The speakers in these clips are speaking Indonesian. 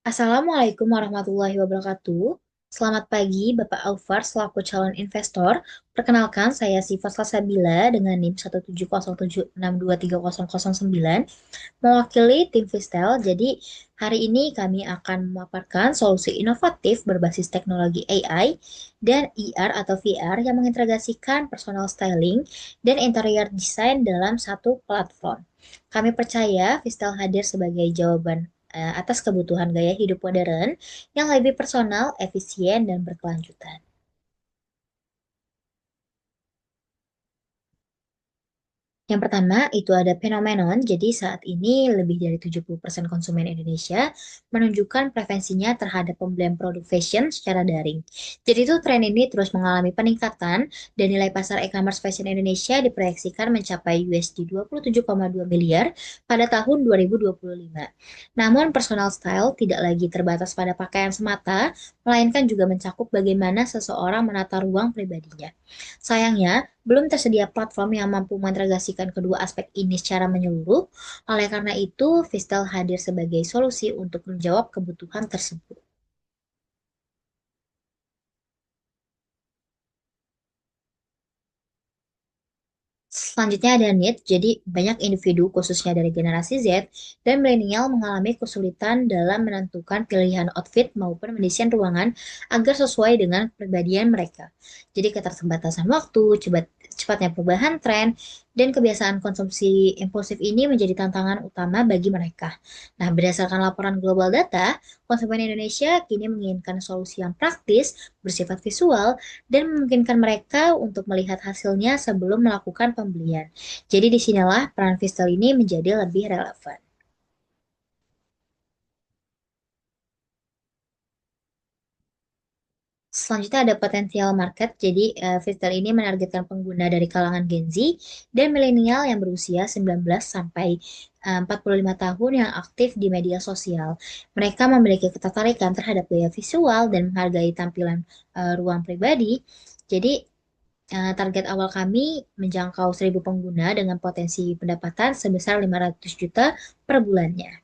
Assalamualaikum warahmatullahi wabarakatuh. Selamat pagi, Bapak Alvar selaku calon investor. Perkenalkan, saya Siva Salsabila dengan NIM 17076230009 mewakili tim Vistel. Jadi, hari ini kami akan memaparkan solusi inovatif berbasis teknologi AI dan ER atau VR yang mengintegrasikan personal styling dan interior design dalam satu platform. Kami percaya Vistel hadir sebagai jawaban atas kebutuhan gaya hidup modern yang lebih personal, efisien, dan berkelanjutan. Yang pertama itu ada fenomenon, jadi saat ini lebih dari 70% konsumen Indonesia menunjukkan preferensinya terhadap pembelian produk fashion secara daring. Jadi itu tren ini terus mengalami peningkatan dan nilai pasar e-commerce fashion Indonesia diproyeksikan mencapai USD 27,2 miliar pada tahun 2025. Namun personal style tidak lagi terbatas pada pakaian semata, melainkan juga mencakup bagaimana seseorang menata ruang pribadinya. Sayangnya, belum tersedia platform yang mampu mengintegrasikan kedua aspek ini secara menyeluruh. Oleh karena itu, Vistel hadir sebagai solusi untuk menjawab kebutuhan tersebut. Selanjutnya ada need, jadi banyak individu khususnya dari generasi Z dan milenial mengalami kesulitan dalam menentukan pilihan outfit maupun mendesain ruangan agar sesuai dengan kepribadian mereka. Jadi keterbatasan waktu, cepatnya perubahan tren, dan kebiasaan konsumsi impulsif ini menjadi tantangan utama bagi mereka. Nah, berdasarkan laporan Global Data, konsumen Indonesia kini menginginkan solusi yang praktis, bersifat visual, dan memungkinkan mereka untuk melihat hasilnya sebelum melakukan pembelian. Jadi disinilah peran Vistel ini menjadi lebih relevan. Selanjutnya ada potensial market. Jadi Vistel ini menargetkan pengguna dari kalangan Gen Z dan milenial yang berusia 19 sampai 45 tahun yang aktif di media sosial. Mereka memiliki ketertarikan terhadap gaya visual dan menghargai tampilan ruang pribadi. Jadi target awal kami menjangkau 1.000 pengguna dengan potensi pendapatan sebesar 500 juta per bulannya.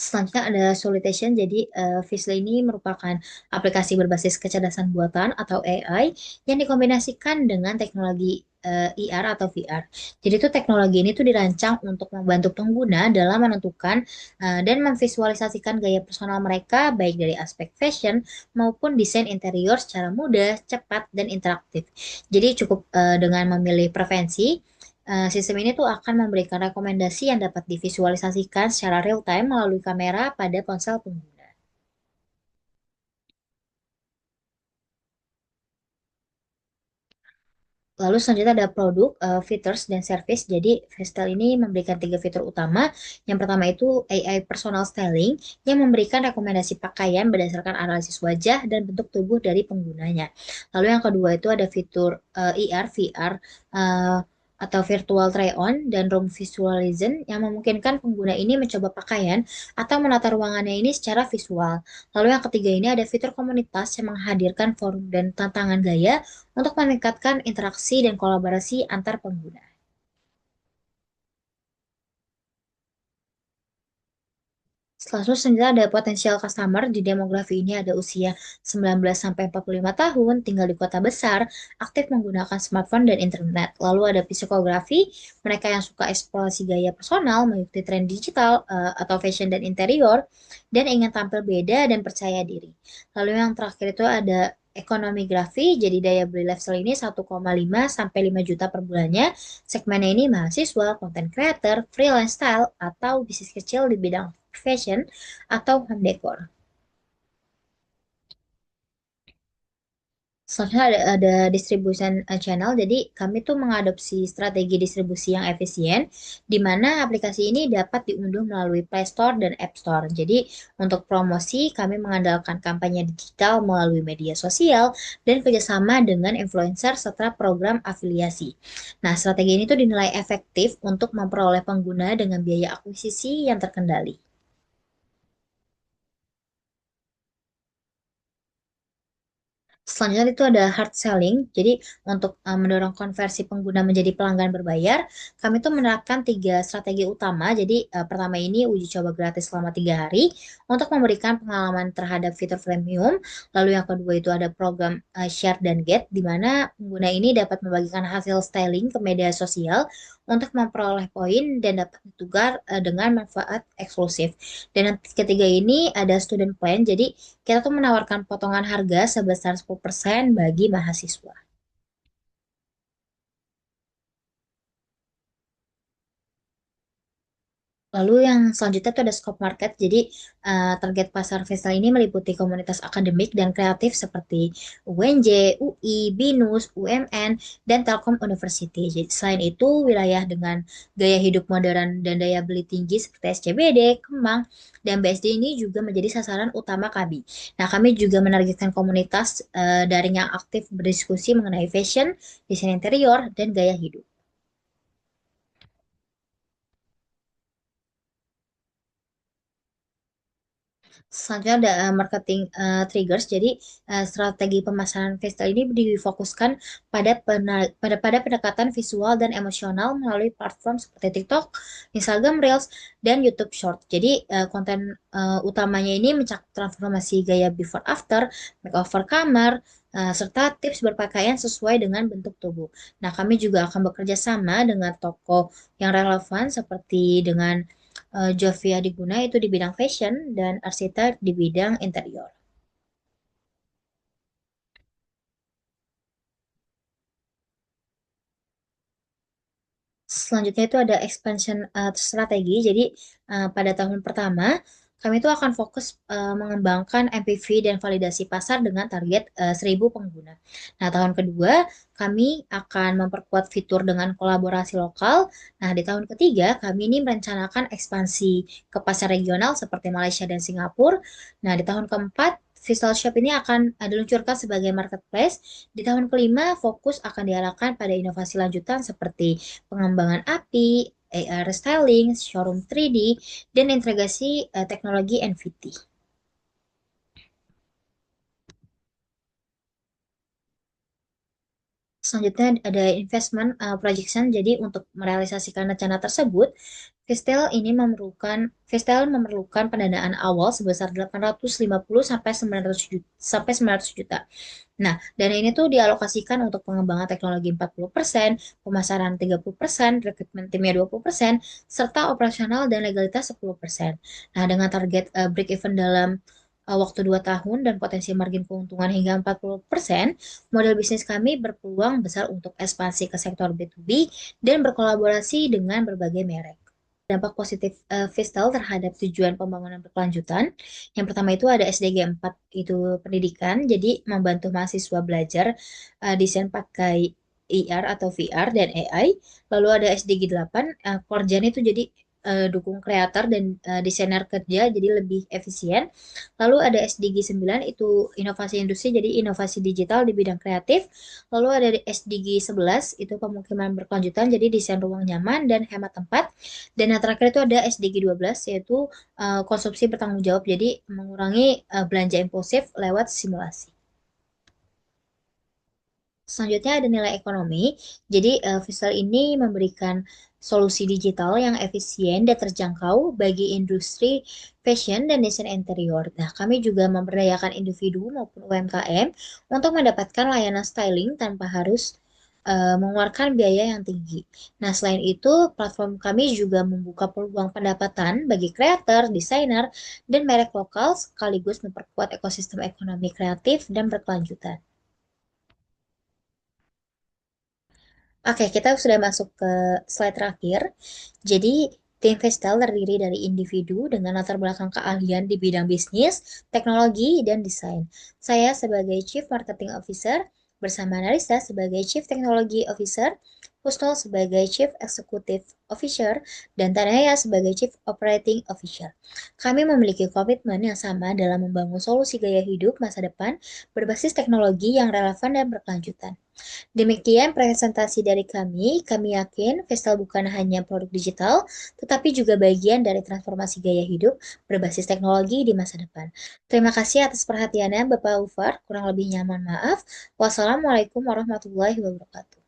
Selanjutnya ada Solitation. Jadi, Visly ini merupakan aplikasi berbasis kecerdasan buatan atau AI yang dikombinasikan dengan teknologi IR atau VR. Jadi itu teknologi ini tuh dirancang untuk membantu pengguna dalam menentukan dan memvisualisasikan gaya personal mereka baik dari aspek fashion maupun desain interior secara mudah, cepat, dan interaktif. Jadi cukup dengan memilih preferensi. Sistem ini tuh akan memberikan rekomendasi yang dapat divisualisasikan secara real time melalui kamera pada ponsel pengguna. Lalu selanjutnya ada produk, features, dan service. Jadi, Vestel ini memberikan tiga fitur utama. Yang pertama itu AI personal styling yang memberikan rekomendasi pakaian berdasarkan analisis wajah dan bentuk tubuh dari penggunanya. Lalu yang kedua itu ada fitur ER, VR, atau virtual try-on dan room visualism yang memungkinkan pengguna ini mencoba pakaian atau menata ruangannya ini secara visual. Lalu yang ketiga ini ada fitur komunitas yang menghadirkan forum dan tantangan gaya untuk meningkatkan interaksi dan kolaborasi antar pengguna. Selanjutnya ada potensial customer. Di demografi ini ada usia 19 sampai 45 tahun, tinggal di kota besar, aktif menggunakan smartphone dan internet. Lalu ada psikografi, mereka yang suka eksplorasi gaya personal, mengikuti tren digital atau fashion dan interior, dan ingin tampil beda dan percaya diri. Lalu yang terakhir itu ada ekonomi grafi, jadi daya beli lifestyle ini 1,5 sampai 5 juta per bulannya. Segmennya ini mahasiswa, content creator, freelance style, atau bisnis kecil di bidang fashion atau home decor. Selanjutnya ada distribution channel. Jadi kami tuh mengadopsi strategi distribusi yang efisien, di mana aplikasi ini dapat diunduh melalui Play Store dan App Store. Jadi untuk promosi kami mengandalkan kampanye digital melalui media sosial dan kerjasama dengan influencer serta program afiliasi. Nah, strategi ini tuh dinilai efektif untuk memperoleh pengguna dengan biaya akuisisi yang terkendali. Selanjutnya itu ada hard selling. Jadi untuk mendorong konversi pengguna menjadi pelanggan berbayar, kami tuh menerapkan tiga strategi utama. Jadi pertama ini uji coba gratis selama 3 hari untuk memberikan pengalaman terhadap fitur premium. Lalu yang kedua itu ada program share dan get, di mana pengguna ini dapat membagikan hasil styling ke media sosial untuk memperoleh poin dan dapat ditukar dengan manfaat eksklusif. Dan yang ketiga ini ada student plan. Jadi kita tuh menawarkan potongan harga sebesar 10% bagi mahasiswa. Lalu yang selanjutnya itu ada scope market. Jadi target pasar Vestel ini meliputi komunitas akademik dan kreatif seperti UNJ, UI, BINUS, UMN, dan Telkom University. Jadi selain itu wilayah dengan gaya hidup modern dan daya beli tinggi seperti SCBD, Kemang, dan BSD ini juga menjadi sasaran utama kami. Nah, kami juga menargetkan komunitas daring yang aktif berdiskusi mengenai fashion, desain interior, dan gaya hidup. Selanjutnya ada marketing triggers. Jadi strategi pemasaran Vestel ini difokuskan pada pendekatan visual dan emosional melalui platform seperti TikTok, Instagram Reels, dan YouTube Short. Jadi konten utamanya ini mencakup transformasi gaya before after, makeover kamar, serta tips berpakaian sesuai dengan bentuk tubuh. Nah, kami juga akan bekerja sama dengan toko yang relevan seperti dengan Jovia Diguna itu di bidang fashion dan arsitek di bidang interior. Selanjutnya itu ada expansion strategi. Jadi pada tahun pertama kami itu akan fokus mengembangkan MPV dan validasi pasar dengan target 1.000 pengguna. Nah, tahun kedua kami akan memperkuat fitur dengan kolaborasi lokal. Nah, di tahun ketiga kami ini merencanakan ekspansi ke pasar regional seperti Malaysia dan Singapura. Nah, di tahun keempat Visual Shop ini akan diluncurkan sebagai marketplace. Di tahun kelima fokus akan diarahkan pada inovasi lanjutan seperti pengembangan API, AR styling, showroom 3D, dan integrasi teknologi NVT. Selanjutnya ada investment projection. Jadi untuk merealisasikan rencana tersebut, Vestel memerlukan pendanaan awal sebesar 850 sampai 900 juta. Nah, dana ini tuh dialokasikan untuk pengembangan teknologi 40%, pemasaran 30%, rekrutmen timnya 20%, serta operasional dan legalitas 10%. Nah, dengan target break even dalam waktu 2 tahun dan potensi margin keuntungan hingga 40%, model bisnis kami berpeluang besar untuk ekspansi ke sektor B2B dan berkolaborasi dengan berbagai merek. Dampak positif Vistel terhadap tujuan pembangunan berkelanjutan. Yang pertama itu ada SDG 4 itu pendidikan, jadi membantu mahasiswa belajar desain pakai IR atau VR dan AI. Lalu ada SDG 8, Korjan itu jadi dukung kreator dan desainer kerja jadi lebih efisien. Lalu ada SDG 9 itu inovasi industri, jadi inovasi digital di bidang kreatif. Lalu ada SDG 11 itu pemukiman berkelanjutan, jadi desain ruang nyaman dan hemat tempat. Dan yang terakhir itu ada SDG 12 yaitu konsumsi bertanggung jawab. Jadi mengurangi belanja impulsif lewat simulasi. Selanjutnya ada nilai ekonomi. Jadi Visual ini memberikan solusi digital yang efisien dan terjangkau bagi industri fashion dan desain interior. Nah, kami juga memberdayakan individu maupun UMKM untuk mendapatkan layanan styling tanpa harus mengeluarkan biaya yang tinggi. Nah, selain itu, platform kami juga membuka peluang pendapatan bagi kreator, desainer, dan merek lokal sekaligus memperkuat ekosistem ekonomi kreatif dan berkelanjutan. Oke, kita sudah masuk ke slide terakhir. Jadi, tim Vestel terdiri dari individu dengan latar belakang keahlian di bidang bisnis, teknologi, dan desain. Saya sebagai Chief Marketing Officer bersama Narisa sebagai Chief Technology Officer Husnul sebagai Chief Executive Officer, dan Tanaya sebagai Chief Operating Officer. Kami memiliki komitmen yang sama dalam membangun solusi gaya hidup masa depan berbasis teknologi yang relevan dan berkelanjutan. Demikian presentasi dari kami. Kami yakin Vestel bukan hanya produk digital, tetapi juga bagian dari transformasi gaya hidup berbasis teknologi di masa depan. Terima kasih atas perhatiannya, Bapak Ufar. Kurang lebihnya mohon maaf. Wassalamualaikum warahmatullahi wabarakatuh.